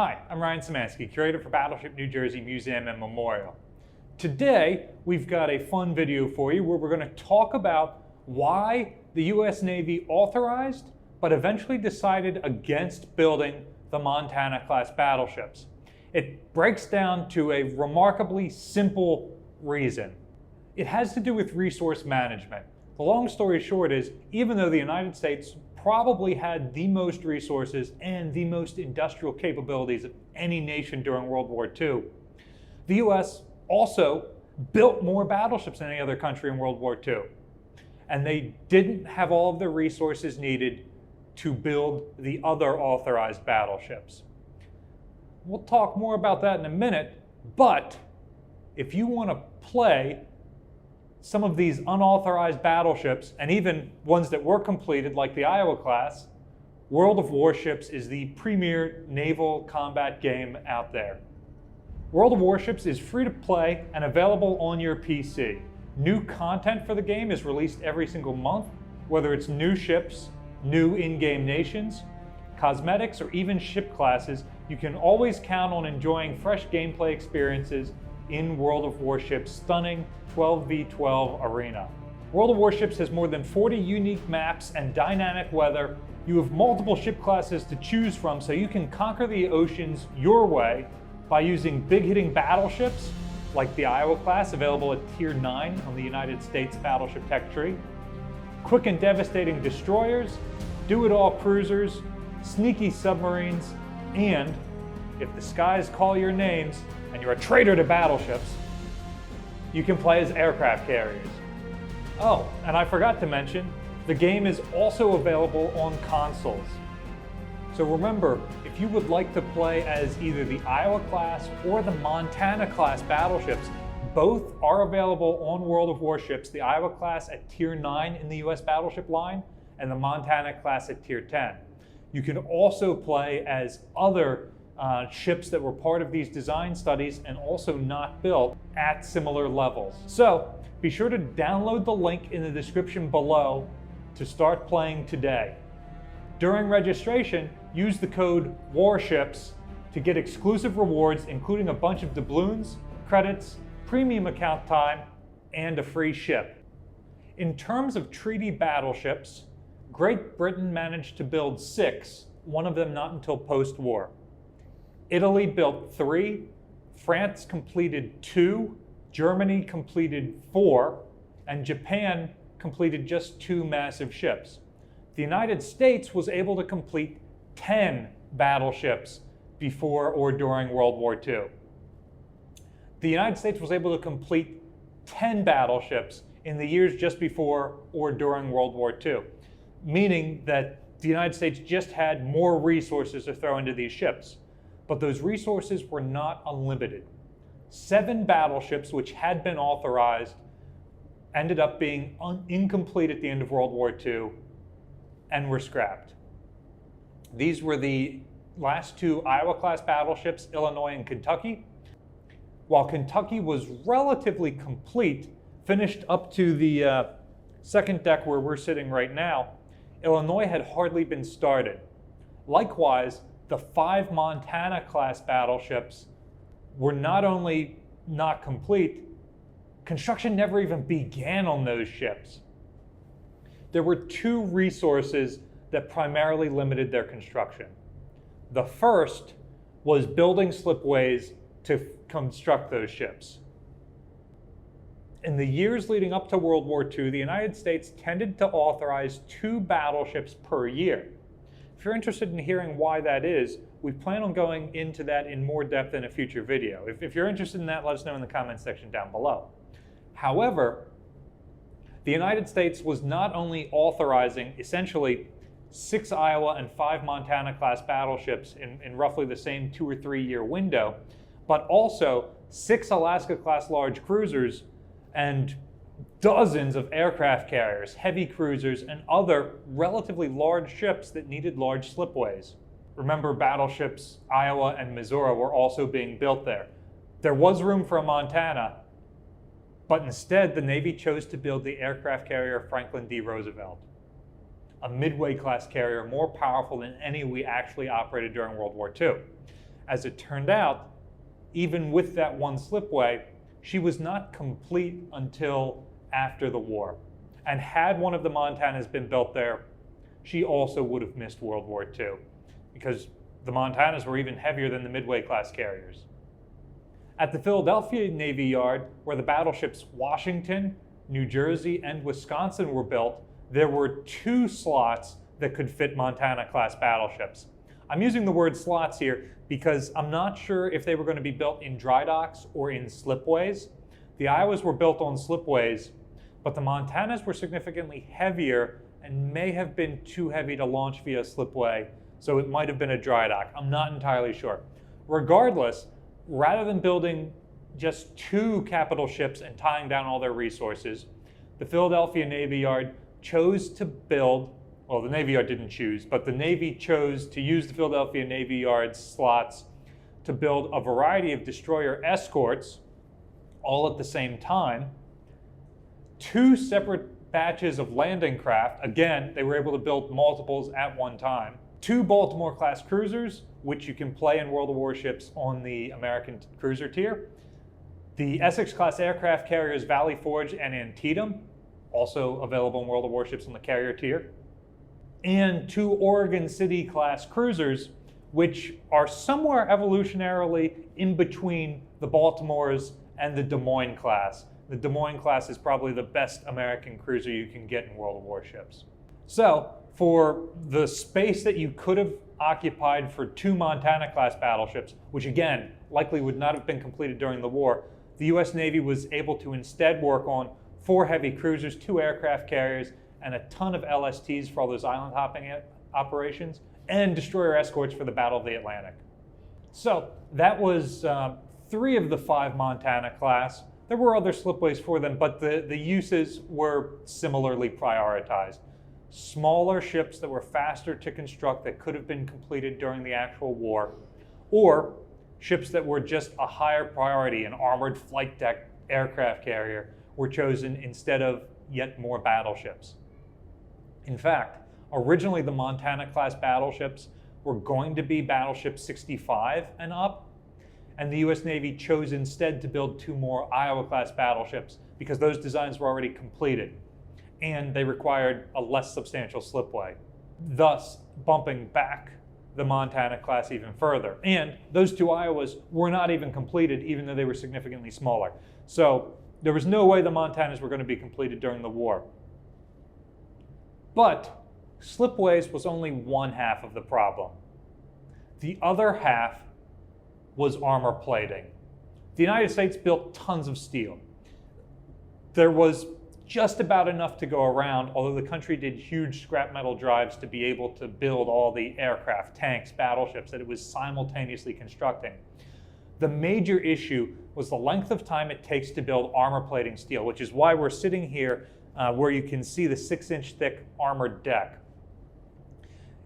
Hi, I'm Ryan Szymanski, curator for Battleship New Jersey Museum and Memorial. Today, we've got a fun video for you where we're going to talk about why the U.S. Navy authorized, but eventually decided against building the Montana Class battleships. It breaks down to a remarkably simple reason. It has to do with resource management. The long story short is, even though the United States probably had the most resources and the most industrial capabilities of any nation during World War II, the US also built more battleships than any other country in World War II. And they didn't have all of the resources needed to build the other authorized battleships. We'll talk more about that in a minute, but if you want to play some of these unauthorized battleships, and even ones that were completed like the Iowa class, World of Warships is the premier naval combat game out there. World of Warships is free to play and available on your PC. New content for the game is released every single month, whether it's new ships, new in-game nations, cosmetics, or even ship classes. You can always count on enjoying fresh gameplay experiences in World of Warships' stunning 12v12 arena. World of Warships has more than 40 unique maps and dynamic weather. You have multiple ship classes to choose from, so you can conquer the oceans your way by using big-hitting battleships like the Iowa class, available at Tier 9 on the United States Battleship Tech Tree, quick and devastating destroyers, do-it-all cruisers, sneaky submarines, and if the skies call your names and you're a traitor to battleships, you can play as aircraft carriers. Oh, and I forgot to mention, the game is also available on consoles. So remember, if you would like to play as either the Iowa class or the Montana class battleships, both are available on World of Warships, the Iowa class at Tier 9 in the US battleship line, and the Montana class at Tier 10. You can also play as other ships that were part of these design studies and also not built at similar levels. So be sure to download the link in the description below to start playing today. During registration, use the code WARSHIPS to get exclusive rewards, including a bunch of doubloons, credits, premium account time, and a free ship. In terms of treaty battleships, Great Britain managed to build 6, one of them not until post-war. Italy built 3, France completed 2, Germany completed 4, and Japan completed just 2 massive ships. The United States was able to complete 10 battleships before or during World War II. The United States was able to complete 10 battleships in the years just before or during World War II, meaning that the United States just had more resources to throw into these ships. But those resources were not unlimited. 7 battleships, which had been authorized, ended up being incomplete at the end of World War II and were scrapped. These were the last 2 Iowa-class battleships, Illinois and Kentucky. While Kentucky was relatively complete, finished up to the second deck where we're sitting right now, Illinois had hardly been started. Likewise, the 5 Montana class battleships were not only not complete, construction never even began on those ships. There were 2 resources that primarily limited their construction. The first was building slipways to construct those ships. In the years leading up to World War II, the United States tended to authorize 2 battleships per year. If you're interested in hearing why that is, we plan on going into that in more depth in a future video. If you're interested in that, let us know in the comments section down below. However, the United States was not only authorizing essentially 6 Iowa and 5 Montana class battleships in roughly the same 2 or 3 year window, but also 6 Alaska class large cruisers and dozens of aircraft carriers, heavy cruisers, and other relatively large ships that needed large slipways. Remember, battleships Iowa and Missouri were also being built there. There was room for a Montana, but instead the Navy chose to build the aircraft carrier Franklin D. Roosevelt. a Midway-class carrier more powerful than any we actually operated during World War II. As it turned out, even with that one slipway, she was not complete until after the war. And had one of the Montanas been built there, she also would have missed World War II, because the Montanas were even heavier than the Midway-class carriers. At the Philadelphia Navy Yard, where the battleships Washington, New Jersey, and Wisconsin were built, there were 2 slots that could fit Montana Class battleships. I'm using the word slots here because I'm not sure if they were going to be built in dry docks or in slipways. The Iowas were built on slipways, but the Montanas were significantly heavier and may have been too heavy to launch via slipway, so it might have been a dry dock. I'm not entirely sure. Regardless, rather than building just 2 capital ships and tying down all their resources, the Philadelphia Navy Yard chose to build, well, the Navy Yard didn't choose, but the Navy chose to use the Philadelphia Navy Yard slots to build a variety of destroyer escorts all at the same time, 2 separate batches of landing craft. Again, they were able to build multiples at one time. 2 Baltimore-class cruisers, which you can play in World of Warships on the American cruiser tier. The Essex-class aircraft carriers Valley Forge and Antietam, also available in World of Warships on the carrier tier. And 2 Oregon City-class cruisers, which are somewhere evolutionarily in between the Baltimores and the Des Moines class. The Des Moines class is probably the best American cruiser you can get in World of Warships. So, for the space that you could have occupied for 2 Montana class battleships, which again, likely would not have been completed during the war, the US Navy was able to instead work on 4 heavy cruisers, 2 aircraft carriers, and a ton of LSTs for all those island hopping operations, and destroyer escorts for the Battle of the Atlantic. So that was 3 of the 5 Montana class. There were other slipways for them, but the uses were similarly prioritized. Smaller ships that were faster to construct that could have been completed during the actual war, or ships that were just a higher priority, an armored flight deck aircraft carrier, were chosen instead of yet more battleships. In fact, originally the Montana class battleships were going to be Battleship 65 and up, and the US Navy chose instead to build 2 more Iowa class battleships because those designs were already completed, and they required a less substantial slipway, thus bumping back the Montana class even further. And those 2 Iowas were not even completed, even though they were significantly smaller. So there was no way the Montanas were going to be completed during the war. But slipways was only one half of the problem. The other half was armor plating. The United States built tons of steel. There was just about enough to go around, although the country did huge scrap metal drives to be able to build all the aircraft, tanks, battleships that it was simultaneously constructing. The major issue was the length of time it takes to build armor plating steel, which is why we're sitting here where you can see the 6-inch thick armored deck.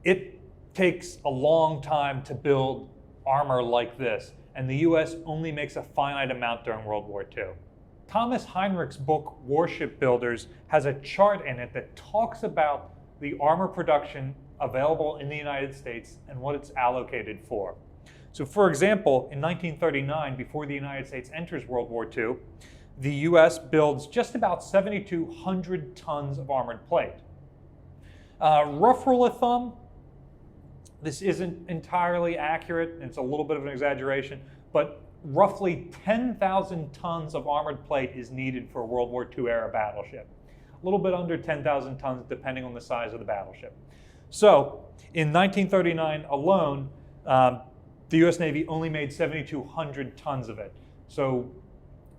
It takes a long time to build armor like this, and the US only makes a finite amount during World War II. Thomas Heinrich's book, Warship Builders, has a chart in it that talks about the armor production available in the United States and what it's allocated for. So for example, in 1939, before the United States enters World War II, the US builds just about 7,200 tons of armored plate. Rough rule of thumb, this isn't entirely accurate, it's a little bit of an exaggeration, but roughly 10,000 tons of armored plate is needed for a World War II era battleship. A little bit under 10,000 tons depending on the size of the battleship. So in 1939 alone, the US Navy only made 7,200 tons of it. So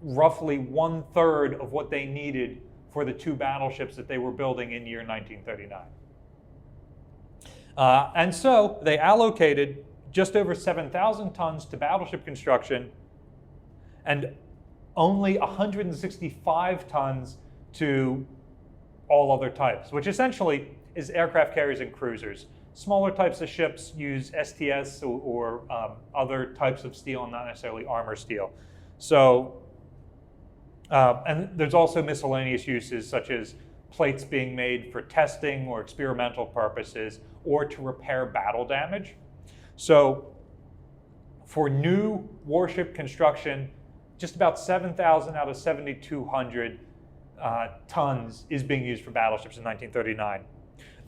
roughly 1/3 of what they needed for the 2 battleships that they were building in year 1939. And so they allocated just over 7,000 tons to battleship construction and only 165 tons to all other types, which essentially is aircraft carriers and cruisers. Smaller types of ships use STS or other types of steel, not necessarily armor steel. So, and there's also miscellaneous uses such as plates being made for testing or experimental purposes or to repair battle damage. So For new warship construction, just about 7,000 out of 7,200 tons is being used for battleships in 1939.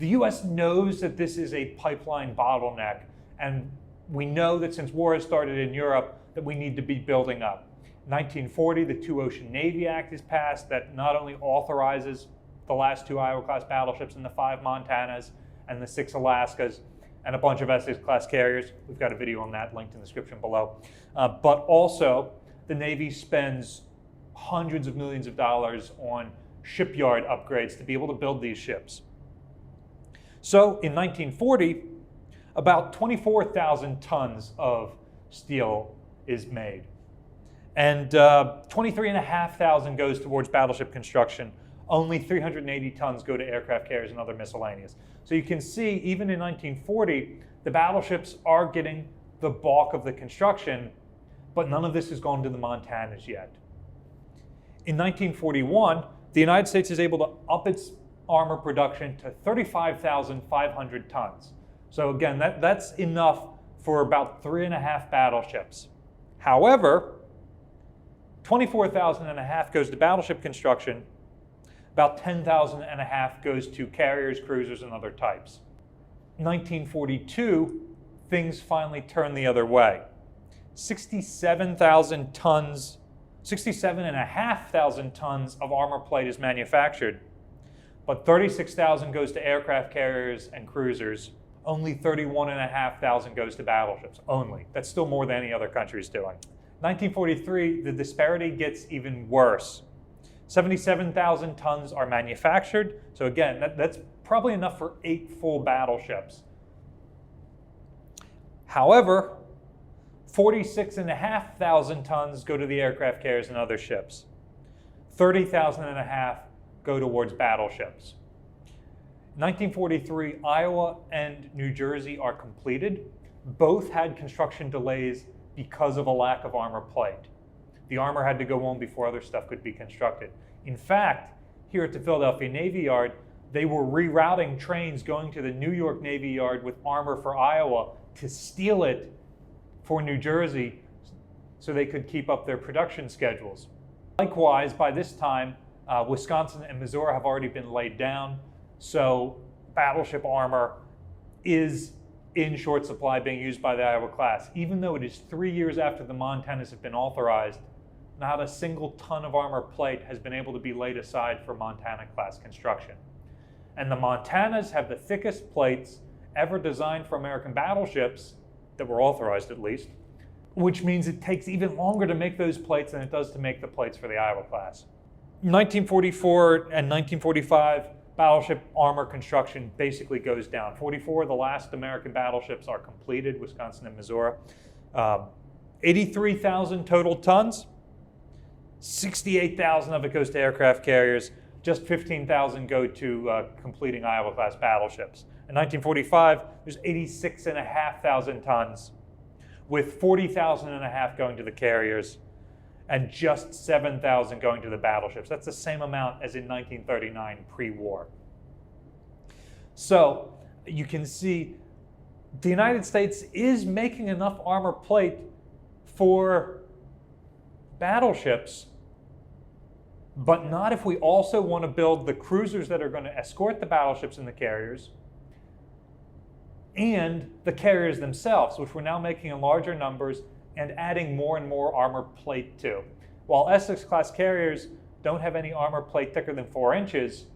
The U.S. knows that this is a pipeline bottleneck, and we know that since war has started in Europe that we need to be building up. In 1940, the Two-Ocean Navy Act is passed that not only authorizes the last 2 Iowa-class battleships and the 5 Montanas and the 6 Alaskas and a bunch of Essex-class carriers. We've got a video on that linked in the description below. But also, the Navy spends hundreds of millions of dollars on shipyard upgrades to be able to build these ships. So in 1940, about 24,000 tons of steel is made. And 23,500 goes towards battleship construction. Only 380 tons go to aircraft carriers and other miscellaneous. So you can see, even in 1940, the battleships are getting the bulk of the construction, but none of this has gone to the Montanas yet. In 1941, the United States is able to up its armor production to 35,500 tons. So again, that's enough for about 3.5 battleships. However, 24,500 goes to battleship construction, about 10,500 goes to carriers, cruisers, and other types. In 1942, things finally turn the other way. 67,500 tons of armor plate is manufactured, but 36,000 goes to aircraft carriers and cruisers. Only 31,500 goes to battleships, only. That's still more than any other country is doing. 1943, the disparity gets even worse. 77,000 tons are manufactured. So again, that's probably enough for 8 full battleships. However, 46,500 tons go to the aircraft carriers and other ships. 30,500 go towards battleships. 1943, Iowa and New Jersey are completed. Both had construction delays because of a lack of armor plate. The armor had to go on before other stuff could be constructed. In fact, here at the Philadelphia Navy Yard, they were rerouting trains going to the New York Navy Yard with armor for Iowa to steal it for New Jersey so they could keep up their production schedules. Likewise, by this time, Wisconsin and Missouri have already been laid down, so battleship armor is in short supply being used by the Iowa class. Even though it is 3 years after the Montanas have been authorized, not a single ton of armor plate has been able to be laid aside for Montana class construction. And the Montanas have the thickest plates ever designed for American battleships, that were authorized at least, which means it takes even longer to make those plates than it does to make the plates for the Iowa class. 1944 and 1945, battleship armor construction basically goes down. 44, the last American battleships are completed, Wisconsin and Missouri. 83,000 total tons. 68,000 of it goes to aircraft carriers. Just 15,000 go to completing Iowa-class battleships. In 1945, there's 86,500 tons, with 40,500 going to the carriers and just 7,000 going to the battleships. That's the same amount as in 1939 pre-war. So you can see the United States is making enough armor plate for battleships, but not if we also want to build the cruisers that are going to escort the battleships and the carriers, and the carriers themselves, which we're now making in larger numbers and adding more and more armor plate to. While Essex-class carriers don't have any armor plate thicker than 4 inches,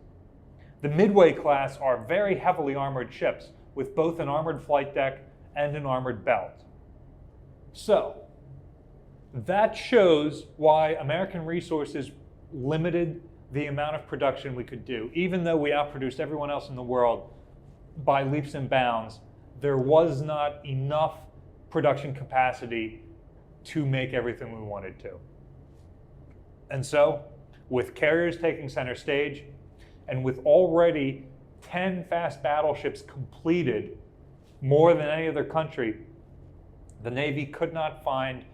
the Midway class are very heavily armored ships with both an armored flight deck and an armored belt. So that shows why American resources limited the amount of production we could do. Even though we outproduced everyone else in the world by leaps and bounds, there was not enough production capacity to make everything we wanted to. And so, with carriers taking center stage, and with already 10 fast battleships completed, more than any other country, the Navy could not find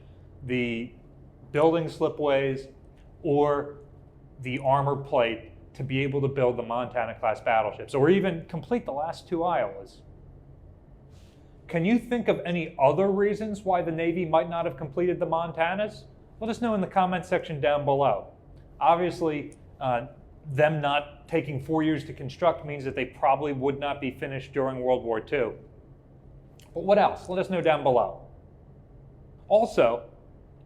the building slipways or the armor plate to be able to build the Montana class battleships, or even complete the last 2 Iowas. Can you think of any other reasons why the Navy might not have completed the Montanas? Let us know in the comment section down below. Obviously, them not taking 4 years to construct means that they probably would not be finished during World War II. But what else? Let us know down below. Also,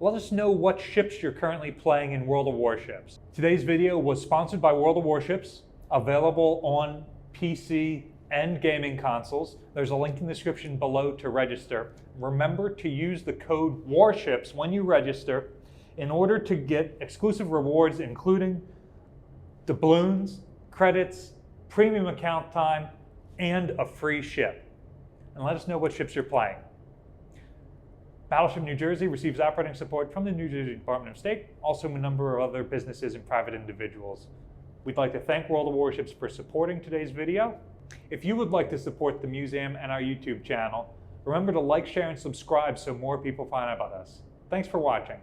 let us know what ships you're currently playing in World of Warships. Today's video was sponsored by World of Warships, available on PC and gaming consoles. There's a link in the description below to register. Remember to use the code Warships when you register in order to get exclusive rewards, including doubloons, credits, premium account time, and a free ship. And let us know what ships you're playing. Battleship New Jersey receives operating support from the New Jersey Department of State, also a number of other businesses and private individuals. We'd like to thank World of Warships for supporting today's video. If you would like to support the museum and our YouTube channel, remember to like, share, and subscribe so more people find out about us. Thanks for watching.